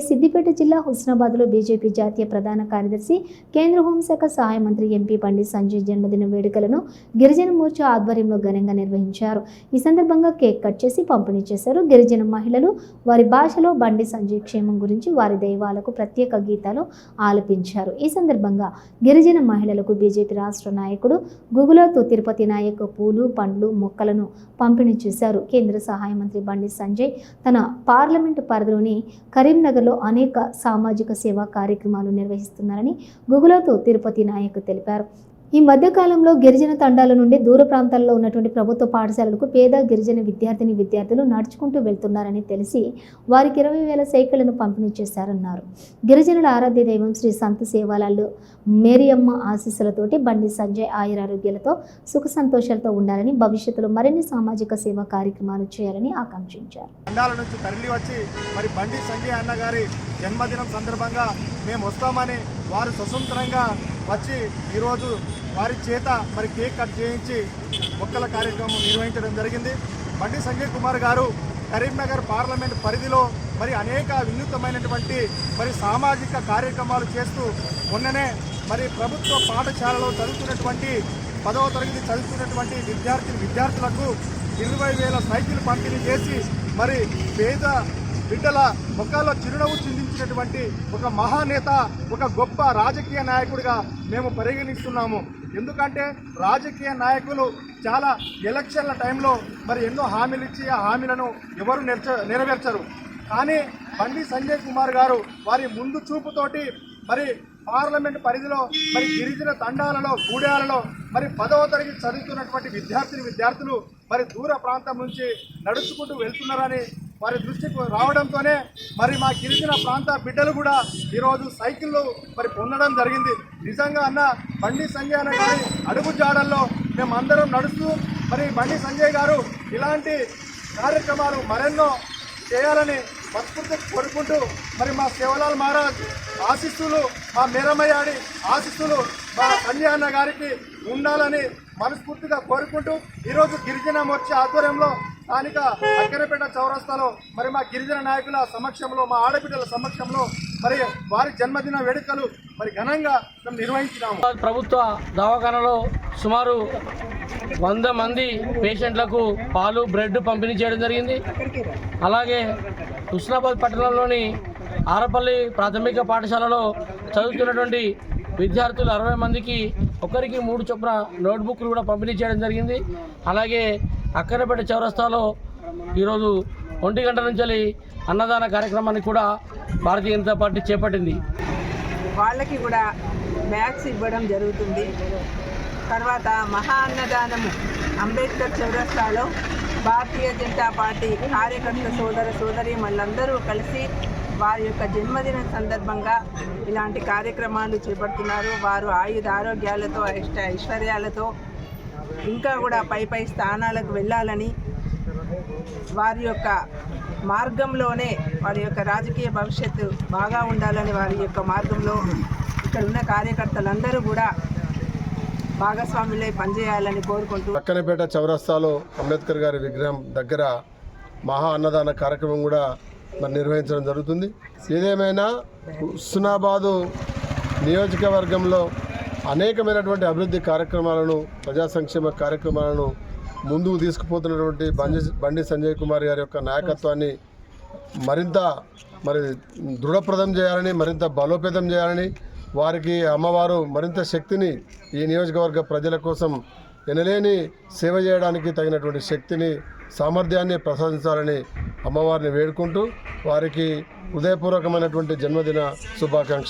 సిద్దిపేట జిల్లా హుస్నాబాద్లో బీజేపీ జాతీయ ప్రధాన కార్యదర్శి కేంద్ర హోంశాఖ సహాయ మంత్రి ఎంపీ బండి సంజయ్ జన్మదిన వేడుకలను గిరిజన మోర్చా ఆధ్వర్యంలో ఘనంగా నిర్వహించారు. ఈ సందర్భంగా కేక్ కట్ చేసి పంపిణీ చేశారు. గిరిజన మహిళలు వారి భాషలో బండి సంజయ్ క్షేమం గురించి వారి దైవాలకు ప్రత్యేక గీతాలు ఆలపించారు. ఈ సందర్భంగా గిరిజన మహిళలకు బీజేపీ రాష్ట్ర నాయకుడు గుగులోతు తిరుపతి నాయక్ పూలు పండ్లు మొక్కలను పంపిణీ చేశారు. కేంద్ర సహాయ మంత్రి బండి సంజయ్ తన పార్లమెంటు పరిధిలోని కరీంనగర్ అనేక సామాజిక సేవా కార్యక్రమాలు నిర్వహిస్తున్నారని గుగులోతు తిరుపతి నాయక్ తెలిపారు. ఈ మధ్య కాలంలో గిరిజన తండాల నుండి దూర ప్రాంతాల్లో ఉన్నటువంటి ప్రభుత్వ పాఠశాలలకు పేద గిరిజన విద్యార్థులు నడుచుకుంటూ వెళ్తున్నారని తెలిసి వారికి 20,000 సైకిళ్లను పంపిణీ చేశారన్నారు. గిరిజనుల ఆరాధ్య దైవం శ్రీ సంత సేవాలాలు మేరియమ్మ ఆశీస్సులతోటి బండి సంజయ్ ఆయురారోగ్యాలతో సుఖ సంతోషాలతో ఉండాలని, భవిష్యత్తులో మరిన్ని సామాజిక సేవా కార్యక్రమాలు చేయాలని ఆకాంక్షించారు. తండాల నుంచి తరలి వచ్చి మరి బండి సంజయ్ అన్న గారి జన్మదినం సందర్భంగా మేము వస్తామని వారు స్వతంత్రంగా వచ్చి ఈరోజు వారి చేత మరి కేక్ కట్ చేయించి మొక్కల కార్యక్రమం నిర్వహించడం జరిగింది. బండి సంజయ్ కుమార్ గారు కరీంనగర్ పార్లమెంట్ పరిధిలో మరి అనేక వినూత్నమైనటువంటి మరి సామాజిక కార్యక్రమాలు చేస్తూ మరి ప్రభుత్వ పాఠశాలలో చదువుతున్నటువంటి 10వ తరగతి చదువుతున్నటువంటి విద్యార్థులకు 20,000 సైకిల్ పంపిణీ చేసి మరి పేద బిడ్డల ముఖాల్లో చిరునవ్వు చిందించినటువంటి ఒక మహానేత, ఒక గొప్ప రాజకీయ నాయకుడిగా మేము పరిగణిస్తున్నాము. ఎందుకంటే రాజకీయ నాయకులు చాలా ఎలక్షన్ల టైంలో మరి ఎన్నో హామీలు ఇచ్చి ఆ హామీలను ఎవరు నెరవేర్చరు. కానీ బండి సంజయ్ కుమార్ గారు వారి ముందు చూపుతోటి మరి పార్లమెంట్ పరిధిలో మరి గిరిజన తండాలలో గూడాలలో మరి 10వ తరగతి చదువుతున్నటువంటి విద్యార్థులు మరి దూర ప్రాంతం నుంచి నడుచుకుంటూ వెళ్తున్నారని వారి దృష్టికి రావడంతోనే మరి మా గిరిజన ప్రాంత బిడ్డలు కూడా ఈరోజు సైకిళ్ళు మరి పొందడం జరిగింది. నిజంగా అన్న బండి సంజయ్ అన్న గారి అడుగు జాడల్లో మేము అందరం నడుస్తూ మరి బండి సంజయ్ గారు ఇలాంటి కార్యక్రమాలు మరెన్నో చేయాలని మనస్ఫూర్తి కోరుకుంటూ మరి మా సేవలాల్ మహారాజ్ ఆశీస్సులు, మా మేరమయ్యాడి ఆశీస్సులు మా సంజయ్ అన్న గారికి ఉండాలని మనస్ఫూర్తిగా కోరుకుంటూ ఈరోజు గిరిజన మోర్చా ఆధ్వర్యంలో స్థానిక అక్కరపేట చౌరస్తాలో మరి మా గిరిజన నాయకుల సమక్షంలో, మా ఆడబిడ్డల సమక్షంలో మరి వారి జన్మదిన వేడుకలు మరి ఘనంగా మేము నిర్వహించినాము. ప్రభుత్వ దవాఖానలో సుమారు 100 మంది పేషెంట్లకు పాలు, బ్రెడ్ పంపిణీ చేయడం జరిగింది. అలాగే హుస్నాబాద్ పట్టణంలోని ఆరపల్లి ప్రాథమిక పాఠశాలలో చదువుతున్నటువంటి విద్యార్థులు 60 మందికి ఒకరికి 3 చొప్పున నోట్బుక్లు కూడా పంపిణీ చేయడం జరిగింది. అలాగే అక్కరపేట చౌరస్తాలో ఈరోజు 1 గంట నుంచి అన్నదాన కార్యక్రమాన్ని కూడా భారతీయ జనతా పార్టీ చేపట్టింది. వాళ్ళకి కూడా బ్యాగ్స్ ఇవ్వడం జరుగుతుంది. తర్వాత మహా అన్నదానము అంబేద్కర్ చౌరస్తాలో భారతీయ జనతా పార్టీ కార్యకర్త సోదరి మళ్ళందరూ కలిసి వారి యొక్క జన్మదినం సందర్భంగా ఇలాంటి కార్యక్రమాలు చేపడుతున్నారు. వారు ఆరోగ్యాలతో ఐశ్వర్యాలతో ఇంకా కూడా పై స్థానాలకు వెళ్ళాలని, వారి యొక్క మార్గంలోనే వారి యొక్క రాజకీయ భవిష్యత్తు బాగా ఉండాలని వారి యొక్క మార్గంలో ఇక్కడ ఉన్న కార్యకర్తలందరూ కూడా భాగస్వాములై పనిచేయాలని కోరుకుంటూ అక్కనపేట చౌరస్తాలో అంబేద్కర్ గారి విగ్రహం దగ్గర మహా అన్నదాన కార్యక్రమం కూడా మరి నిర్వహించడం జరుగుతుంది. ఏదేమైనా హుస్నాబాదు నియోజకవర్గంలో అనేకమైనటువంటి అభివృద్ధి కార్యక్రమాలను, ప్రజా సంక్షేమ కార్యక్రమాలను ముందుకు తీసుకుపోతున్నటువంటి బండి సంజయ్ కుమార్ గారి యొక్క నాయకత్వాన్ని మరింత దృఢప్రదం చేయాలని, మరింత బలోపేతం చేయాలని, వారికి అమ్మవారు మరింత శక్తిని ఈ నియోజకవర్గ ప్రజల కోసం ఎనలేని సేవ చేయడానికి తగినటువంటి శక్తిని, సామర్థ్యాన్ని ప్రసాదించాలని అమ్మవారిని వేడుకుంటూ వారికి హృదయపూర్వకమైనటువంటి జన్మదిన శుభాకాంక్షలు.